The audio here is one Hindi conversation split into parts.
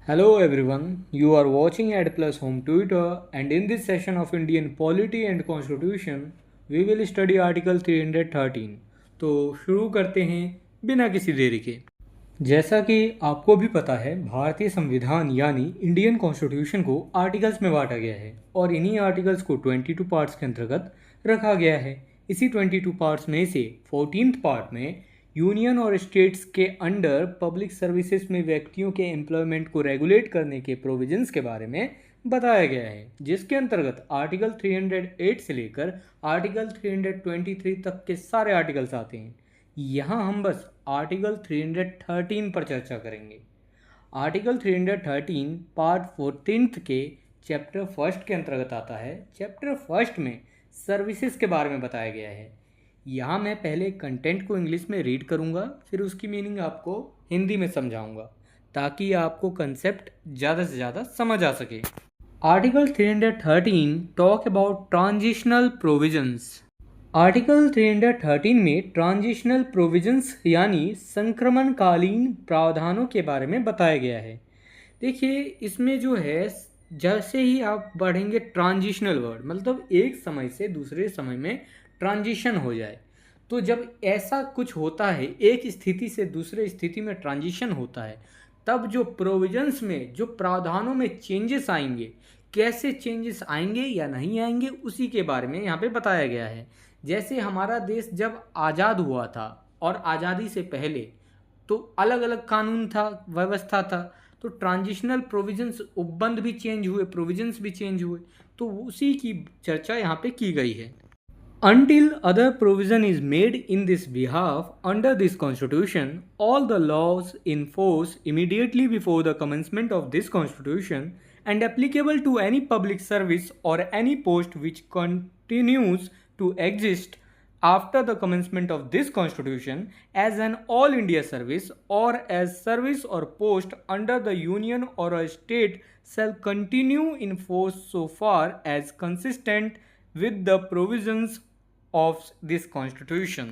Hello everyone, you are watching Ad Plus Home Tutor, and in this session of Indian Polity and Constitution, we will study Article 313. तो शुरू करते हैं बिना किसी देरी के। जैसा कि आपको भी पता है, भारतीय संविधान यानी इंडियन कॉन्स्टिट्यूशन को आर्टिकल्स में बांटा गया है और इन्हीं आर्टिकल्स को 22 पार्ट्स के अंतर्गत रखा गया है। इसी 22 पार्ट्स में से 14th पार्ट में यूनियन और स्टेट्स के अंडर पब्लिक सर्विसेज में व्यक्तियों के एम्प्लॉयमेंट को रेगुलेट करने के प्रोविजंस के बारे में बताया गया है, जिसके अंतर्गत आर्टिकल 308 से लेकर आर्टिकल 323 तक के सारे आर्टिकल्स आते हैं। यहाँ हम बस आर्टिकल 313 पर चर्चा करेंगे। आर्टिकल 313 पार्ट 14 के चैप्टर फर्स्ट के अंतर्गत आता है। चैप्टर फर्स्ट में सर्विसेज के बारे में बताया गया है। यहाँ मैं पहले कंटेंट को इंग्लिश में रीड करूँगा, फिर उसकी मीनिंग आपको हिंदी में समझाऊँगा ताकि आपको कंसेप्ट ज़्यादा से ज़्यादा समझ आ सके। Article 313 talk about transitional provisions. Article 313 में ट्रांजिशनल प्रोविजंस यानी संक्रमणकालीन प्रावधानों के बारे में बताया गया है। देखिए, इसमें जो है, जैसे ही आप बढ़ेंगे ट्रांजिशनल वर्ड मतलब एक समय से दूसरे समय में ट्रांजिशन हो जाए, तो जब ऐसा कुछ होता है, एक स्थिति से दूसरे स्थिति में ट्रांजिशन होता है, तब जो प्रोविजंस में जो प्रावधानों में चेंजेस आएंगे, कैसे चेंजेस आएंगे या नहीं आएंगे, उसी के बारे में यहाँ पे बताया गया है। जैसे हमारा देश जब आज़ाद हुआ था और आज़ादी से पहले तो अलग अलग कानून था, व्यवस्था था, तो ट्रांजिशनल प्रोविजंस उपबंध भी चेंज हुए, प्रोविजंस भी चेंज हुए, तो उसी की चर्चा यहाँ पे की गई है। Until other provision is made in this behalf under this constitution, all the laws in force immediately before the commencement of this constitution and applicable to any public service or any post which continues to exist after the commencement of this constitution as an all India service or as service or post under the union or a state shall continue in force so far as consistent with the provisions of this constitution।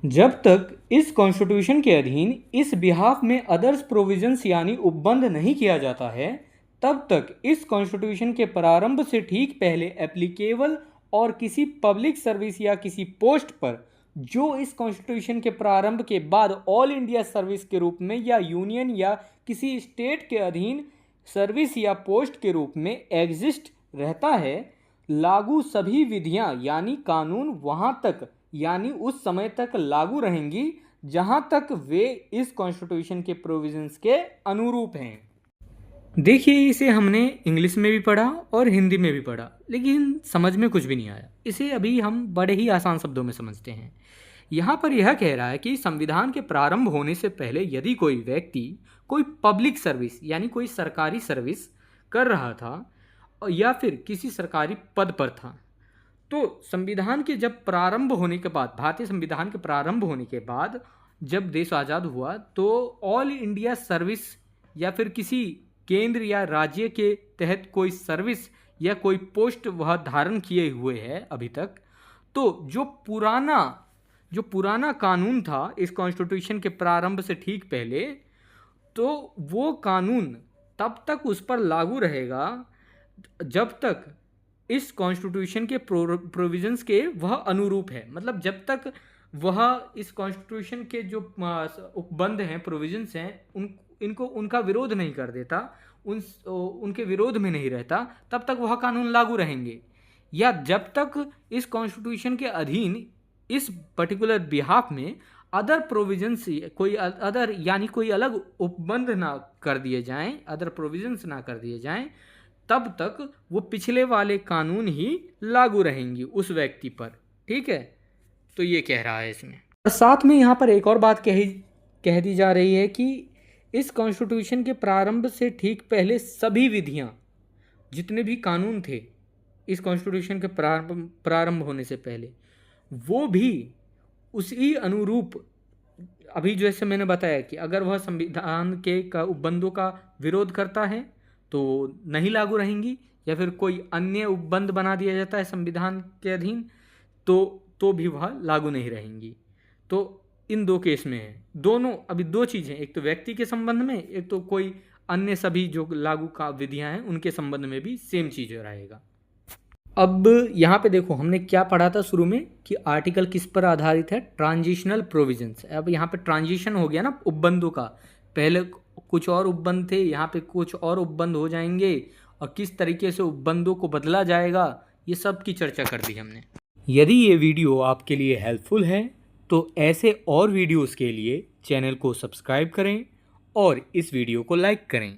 जब तक इस कॉन्स्टिट्यूशन के अधीन इस बिहाफ में अदर्स प्रोविजंस यानी उपबंध नहीं किया जाता है, तब तक इस कॉन्स्टिट्यूशन के प्रारंभ से ठीक पहले एप्लीकेबल और किसी पब्लिक सर्विस या किसी पोस्ट पर जो इस कॉन्स्टिट्यूशन के प्रारंभ के बाद ऑल इंडिया सर्विस के रूप में या यूनियन या किसी स्टेट के अधीन सर्विस या पोस्ट के रूप में एग्जिस्ट रहता है, लागू सभी विधियां यानी कानून वहां तक यानी उस समय तक लागू रहेंगी जहां तक वे इस कॉन्स्टिट्यूशन के प्रोविजंस के अनुरूप हैं। देखिए, इसे हमने इंग्लिश में भी पढ़ा और हिंदी में भी पढ़ा, लेकिन समझ में कुछ भी नहीं आया। इसे अभी हम बड़े ही आसान शब्दों में समझते हैं। यहाँ पर यह कह रहा है कि संविधान के प्रारंभ होने से पहले यदि कोई व्यक्ति कोई पब्लिक सर्विस यानी कोई सरकारी सर्विस कर रहा था या फिर किसी सरकारी पद पर था, तो संविधान के जब प्रारंभ होने के बाद, भारतीय संविधान के प्रारंभ होने के बाद जब देश आज़ाद हुआ, तो ऑल इंडिया सर्विस या फिर किसी केंद्र या राज्य के तहत कोई सर्विस या कोई पोस्ट वह धारण किए हुए है अभी तक, तो जो पुराना कानून था इस कॉन्स्टिट्यूशन के प्रारंभ से ठीक पहले, तो वो कानून तब तक उस पर लागू रहेगा जब तक इस कॉन्स्टिट्यूशन के प्रोविजंस के वह अनुरूप है। मतलब जब तक वह इस कॉन्स्टिट्यूशन के जो उपबंध हैं, प्रोविजंस हैं, इनको उनका विरोध नहीं कर देता, उनके विरोध में नहीं रहता, तब तक वह कानून लागू रहेंगे। या जब तक इस कॉन्स्टिट्यूशन के अधीन इस पर्टिकुलर बिहाफ में अदर प्रोविजंस कोई अदर यानी कोई अलग उपबंध ना कर दिए जाएं, अदर प्रोविजंस ना कर दिए जाएं, तब तक वो पिछले वाले कानून ही लागू रहेंगी उस व्यक्ति पर। ठीक है, तो ये कह रहा है इसमें। और साथ में यहाँ पर एक और बात कह दी जा रही है कि इस कॉन्स्टिट्यूशन के प्रारंभ से ठीक पहले सभी विधियाँ, जितने भी कानून थे इस कॉन्स्टिट्यूशन के प्रारंभ होने से पहले, वो भी उसी अनुरूप, अभी जैसे मैंने बताया कि अगर वह संविधान के उपबंधों का विरोध करता है तो नहीं लागू रहेंगी, या फिर कोई अन्य उपबंध बना दिया जाता है संविधान के अधीन तो भी वह लागू नहीं रहेंगी। तो इन दो केस में है, दोनों अभी दो चीज़ें, एक तो व्यक्ति के संबंध में, एक तो कोई अन्य सभी जो लागू का विधियां हैं उनके संबंध में भी सेम चीज़ रहेगा। अब यहाँ पे देखो हमने क्या पढ़ा था शुरू में कि आर्टिकल किस पर आधारित है, ट्रांजिशनल प्रोविजंस। अब यहाँ पे ट्रांजिशन हो गया ना उपबंधों का, पहले कुछ और उपबंध थे, यहाँ पे कुछ और उपबंध हो जाएंगे और किस तरीके से उपबंधों को बदला जाएगा ये सब की चर्चा कर दी हमने। यदि ये वीडियो आपके लिए हेल्पफुल है तो ऐसे और वीडियोस के लिए चैनल को सब्सक्राइब करें और इस वीडियो को लाइक करें।